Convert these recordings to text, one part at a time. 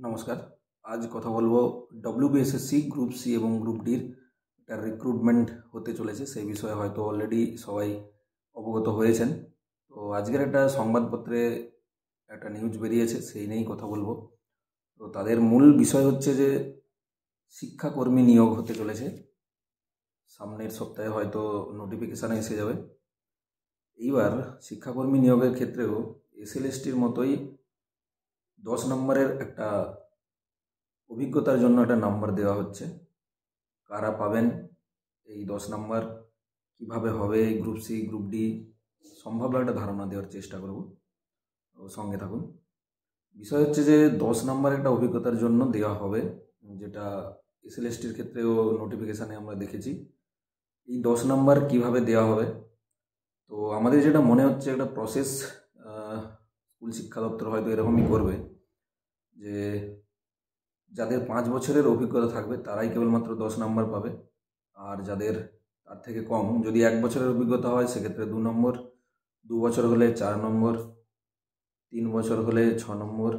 নমস্কার। আজ কথা বলবো ডব্লিউবিএসএসসি গ্রুপ সি এবং গ্রুপ ডির একটা রিক্রুটমেন্ট হতে চলেছে, সেই বিষয়ে হয়তো অলরেডি সবাই অবগত হয়েছেন। তো আজকের একটা সংবাদপত্রে একটা নিউজ বেরিয়েছে, সেই নিয়েই কথা বলবো। তো তাদের মূল বিষয় হচ্ছে যে শিক্ষাকর্মী নিয়োগ হতে চলেছে। সামনের সপ্তাহে হয়তো নোটিফিকেশানে এসে যাবে। এইবার শিক্ষাকর্মী নিয়োগের ক্ষেত্রেও এসএলএসটির মতোই 10 নম্বরের একটা অভিজ্ঞতার জন্য একটা নাম্বার দেওয়া হচ্ছে। কারা পাবেন এই 10 নাম্বার, কিভাবে হবে এই গ্রুপ সি গ্রুপ ডি, সম্ভাব্য একটা ধারণা দেওয়ার চেষ্টা করব। তো সঙ্গে থাকুন। বিষয় হচ্ছে যে 10 নাম্বার একটা অভিজ্ঞতার জন্য দেওয়া হবে, যেটা এসএলএসটির ক্ষেত্রেও নোটিফিকেশানে আমরা দেখেছি। এই 10 নাম্বার কিভাবে দেওয়া হবে, তো আমাদের যেটা মনে হচ্ছে একটা প্রসেস স্কুল শিক্ষা দপ্তর হয়তো এরকমই করবে যে যাদের 5 বছরের অভিজ্ঞতা থাকবে তারাই কেবলমাত্র 10 নাম্বার পাবে, আর যাদের তার থেকে কম, যদি 1 বছরের অভিজ্ঞতা হয় সেক্ষেত্রে 2 নম্বর, 2 বছর হলে 4 নম্বর, 3 বছর হলে 6 নম্বর,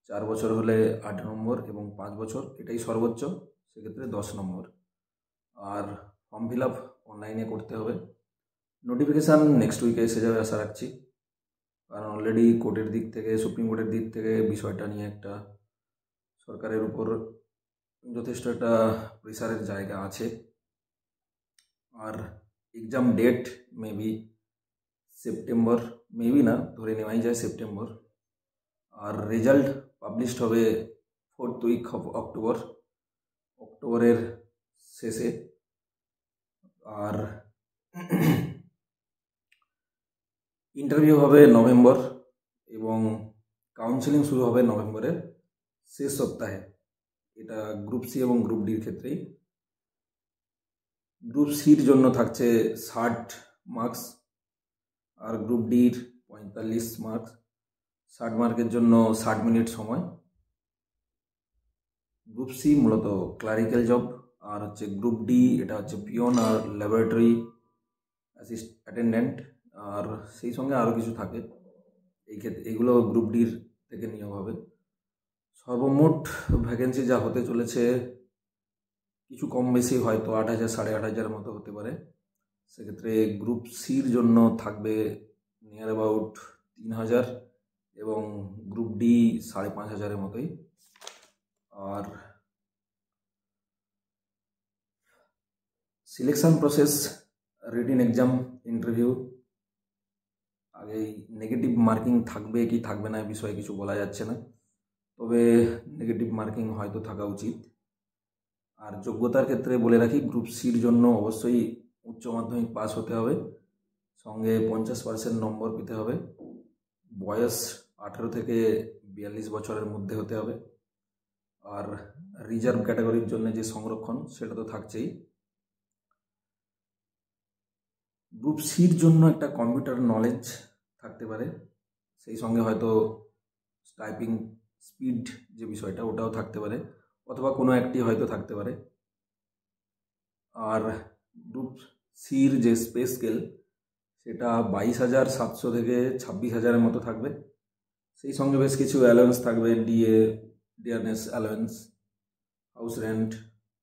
4 বছর হলে 8 নম্বর এবং 5 বছর এটাই সর্বোচ্চ, সেক্ষেত্রে 10 নম্বর। আর ফর্ম ফিল আপ অনলাইনে করতে হবে। নোটিফিকেশান নেক্সট উইকে এসে যাবে আশা রাখছি, কারণ অলরেডি কোর্টের দিক থেকে, সুপ্রিম কোর্টের দিক থেকে বিষয়টা নিয়ে একটা সরকারের উপর যথেষ্ট একটা প্রেসারের জায়গা আছে। আর exam date maybe September, maybe না, ধরে নেওয়াই যায় সেপ্টেম্বর। আর রেজাল্ট পাবলিশড হবে 4th উইক অফ অক্টোবর, অক্টোবরের শেষে। আর ইন্টারভিউ হবে নভেম্বর এবং কাউন্সেলিং শুরু হবে নভেম্বরের শেষ সপ্তাহে। এটা গ্রুপ সি এবং গ্রুপ ডির ক্ষেত্রেই। গ্রুপ সির জন্য থাকছে 60 মার্কস আর গ্রুপ ডির 45 মার্কস। 60 মার্কের জন্য 60 মিনিট সময়। গ্রুপ সি মূলত ক্লারিক্যাল জব, আর হচ্ছে গ্রুপ ডি এটা হচ্ছে পিওন আর ল্যাবরেটরি অ্যাটেন্ডেন্ট, আর সেই সঙ্গে আরও কিছু থাকে। এই ক্ষেত্রে এগুলো গ্রুপ ডির থেকে নিয়োগ হবে। সর্বমোট ভ্যাকেন্সি যা হতে চলেছে কিছু কম বেশি হয়তো 8,000 8,500 মতো হতে পারে। সেক্ষেত্রে গ্রুপ সির জন্য থাকবে নিয়ার অ্যাবাউট 3,000 এবং গ্রুপ ডি 5,500 মতোই। আর selection process, written exam, interview. আগেই নেগেটিভ মার্কিং থাকবে কি থাকবে না, বিষয়ে কিছু বলা যাচ্ছে না, তবে নেগেটিভ মার্কিং হয়তো থাকা উচিত। আর যোগ্যতার ক্ষেত্রে বলে রাখি, গ্রুপ সির জন্য অবশ্যই উচ্চ মাধ্যমিক পাস হতে হবে, সঙ্গে 50% নম্বর পেতে হবে, বয়স 18 থেকে 42 বছরের মধ্যে হতে হবে। আর রিজার্ভ ক্যাটাগরির জন্য যে সংরক্ষণ সেটা তো থাকছেই। গ্রুপ সির জন্য একটা কম্পিউটার নলেজ থাকতে পারে, সেই সঙ্গে হয়তো টাইপিং স্পিড যে বিষয়টা ওটাও থাকতে পারে, অথবা কোনো একটি হয়তো থাকতে পারে। আর গ্রুপ সির যে স্পে স্কেল সেটা 22,700 থেকে 26,000 মতো থাকবে। সেই সঙ্গে বেশ কিছু অ্যালাউন্স থাকবে, DA, DRS allowance, house rent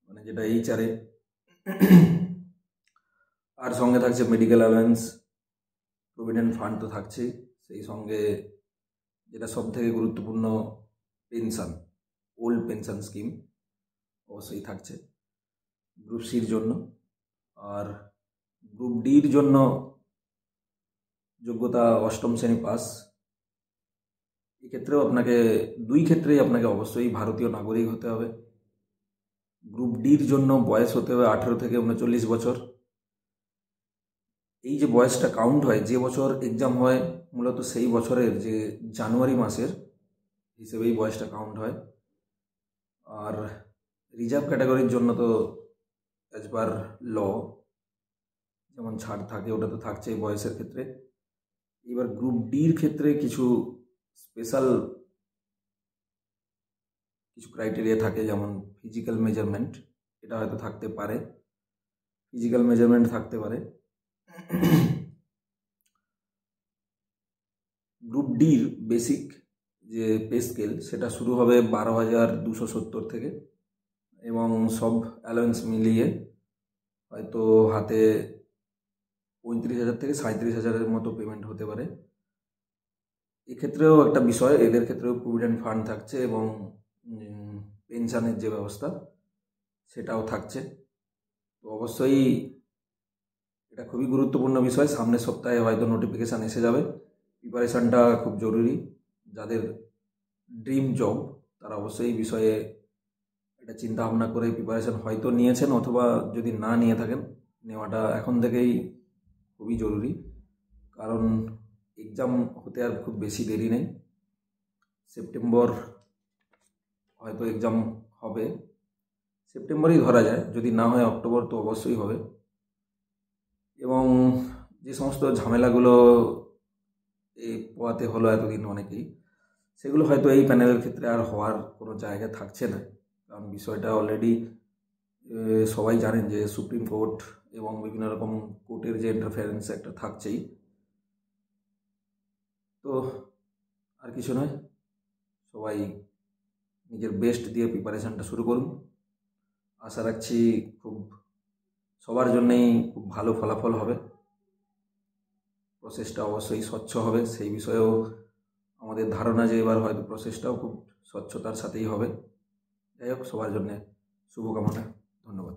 মানে যেটা এইচআরএ, আর সঙ্গে থাকছে মেডিকেল অ্যালাউন্স, প্রভিডেন্ট ফান্ড তো থাকছেই, সেই সঙ্গে যেটা সব থেকে গুরুত্বপূর্ণ পেনশন, ওল্ড পেনশন স্কিম অবশ্যই থাকছে গ্রুপ সির জন্য। আর গ্রুপ ডির জন্য যোগ্যতা 8ম শ্রেণী পাস। এক্ষেত্রেও আপনাকে দুই ক্ষেত্রেই আপনাকে অবশ্যই ভারতীয় নাগরিক হতে হবে। গ্রুপ ডির জন্য বয়স হতে হবে 18 থেকে 39 বছর। এই যে বয়সটা কাউন্ট হয়, যে বছর এক্সাম হয় মূলত সেই বছরের যে জানুয়ারি মাসের হিসেবেই বয়সটা কাউন্ট হয়। আর রিজার্ভ ক্যাটাগরির জন্য তো অ্যাজ পার ল যেমন ছাড় থাকে ওটা তো থাকছেই বয়সের ক্ষেত্রে। এবার গ্রুপ ডির ক্ষেত্রে কিছু স্পেশাল কিছু ক্রাইটেরিয়া থাকে, যেমন ফিজিক্যাল মেজারমেন্ট, এটা হয়তো থাকতে পারে, ফিজিক্যাল মেজারমেন্ট থাকতে পারে। গ্রুপ ডির বেসিক যে পে স্কেল সেটা শুরু হবে 12,270 থেকে, এবং সব অ্যালাউন্স মিলিয়ে হয়তো হাতে 35,000 থেকে 37,000-এর মতো পেমেন্ট হতে পারে। এক্ষেত্রেও একটা বিষয়, এদের ক্ষেত্রেও প্রভিডেন্ট ফান্ড থাকছে এবং পেনশনের যে ব্যবস্থা সেটাও থাকছে। তো অবশ্যই এটা খুবই গুরুত্বপূর্ণ বিষয়। সামনের সপ্তাহে হয়তো নোটিফিকেশান এসে যাবে। প্রিপারেশানটা খুব জরুরি। যাদের ড্রিম জব তারা অবশ্যই এই বিষয়ে এটা চিন্তা ভাবনা করে প্রিপারেশান হয়তো নিয়েছেন, অথবা যদি না নিয়ে থাকেন, নেওয়াটা এখন থেকেই খুবই জরুরি। কারণ এক্সাম হতে আর খুব বেশি দেরি নেই। সেপ্টেম্বর হয়তো এক্সাম হবে, সেপ্টেম্বরেই ধরা যায়, যদি না হয় অক্টোবর তো অবশ্যই হবে। এবং যে সমস্ত ঝামেলাগুলো এই পোয়াতে হলো এতদিন অনেকেই, সেগুলো হয়তো এই প্যানেলের ক্ষেত্রে আর হওয়ার কোনো জায়গা থাকছে না। কারণ বিষয়টা অলরেডি সবাই জানেন যে সুপ্রিম কোর্ট এবং বিভিন্ন রকম কোর্টের যে ইন্টারফারেন্স একটা থাকছেই। তো আর কিছু নয়, সবাই নিজের বেস্ট দিয়ে প্রিপারেশানটা শুরু করুন। আশা রাখছি সবার জন্যেই খুব ভালো ফলাফল হবে। প্রসেসটা অবশ্যই স্বচ্ছ হবে, সেই বিষয়েও আমাদের ধারণা যে এবার হয়তো প্রসেসটাও খুব স্বচ্ছতার সাথেই হবে। যাই হোক, সবার জন্যে শুভকামনা। ধন্যবাদ।